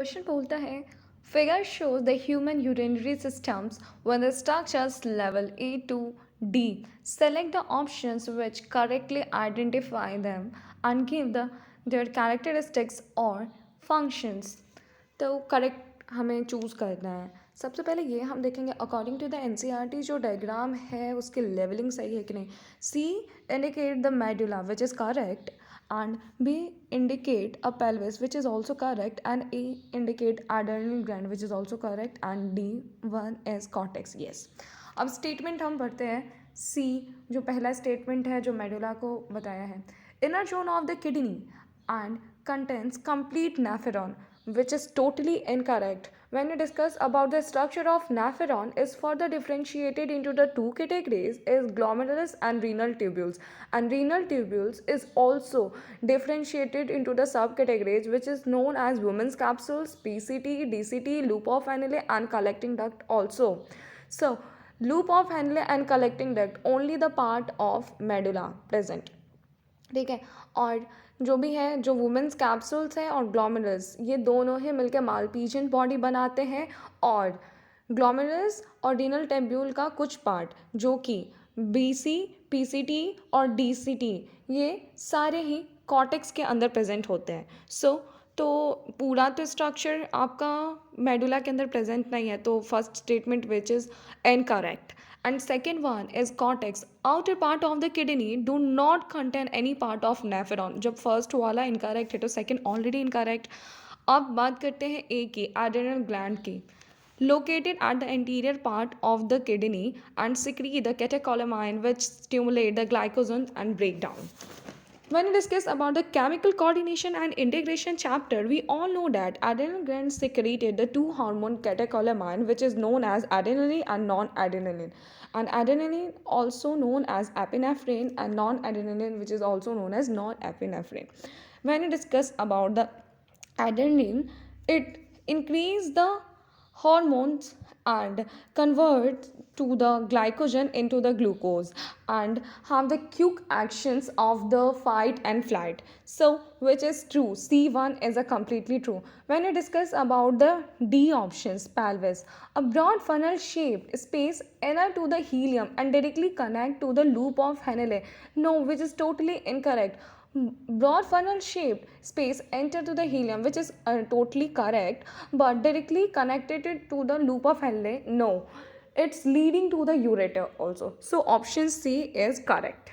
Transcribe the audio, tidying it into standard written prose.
Question बोलता है figure shows the human urinary systems when the structures level A to D. Select the options which correctly identify them and give their characteristics or functions. तो correct हमें choose करना है। सबसे पहले ये हम देखेंगे अकॉर्डिंग टू द एनसीईआरटी जो डायग्राम है उसकी लेवलिंग सही है कि नहीं। C indicate the medulla which is correct, and B indicate a pelvis which is also correct, and A indicate adrenal gland which is also correct, and D one is cortex. yes. अब statement हम पढ़ते हैं। C जो पहला statement है जो medulla को बताया है, inner zone of the kidney and contains complete nephron, which is totally incorrect. When we discuss about the structure of nephron is further differentiated into the two categories is glomerulus and renal tubules, and renal tubules is also differentiated into the subcategories which is known as women's capsules, PCT, DCT, loop of Henle and collecting duct also. So loop of Henle and collecting duct only the part of medulla present, ठीक है। और जो भी है जो women's capsules हैं और glomerulus ये दोनों ही मिलकर मालपीजियन बॉडी बनाते हैं, और ग्लोमेरुलस और रीनल टेब्यूल का कुछ पार्ट जो कि बीसी, पीसीटी और डीसीटी ये सारे ही कॉर्टेक्स के अंदर प्रेजेंट होते हैं। तो पूरा तो स्ट्रक्चर आपका मेडुला के अंदर प्रेजेंट नहीं है, तो first statement which is incorrect. And second one is cortex. Outer part of the kidney do not contain any part of nephron. जब first वाला incorrect है तो second already incorrect. अब बात करते हैं A की, adrenal gland की. Located at the anterior part of the kidney and secrete the catecholamine which stimulate the glycogen and breakdown. When we discuss about the chemical coordination and integration chapter, we all know that adrenal glands secreted the two hormone catecholamine which is known as adrenaline and non-adrenaline. And adrenaline also known as epinephrine and non-adrenaline which is also known as non-epinephrine. When we discuss about the adrenaline, it increase the hormones and convert to the glycogen into the glucose and have the quick actions of the fight and flight. So which is true, C1 is a completely true. When we discuss about the D options, pelvis, a broad funnel shaped space inner to the helium and directly connect to the loop of Henle. No, which is totally incorrect. Broad funnel shaped space enter to the helium which is totally correct, but directly connected to the loop of Henle, no, it's leading to the ureter also. So option C is correct.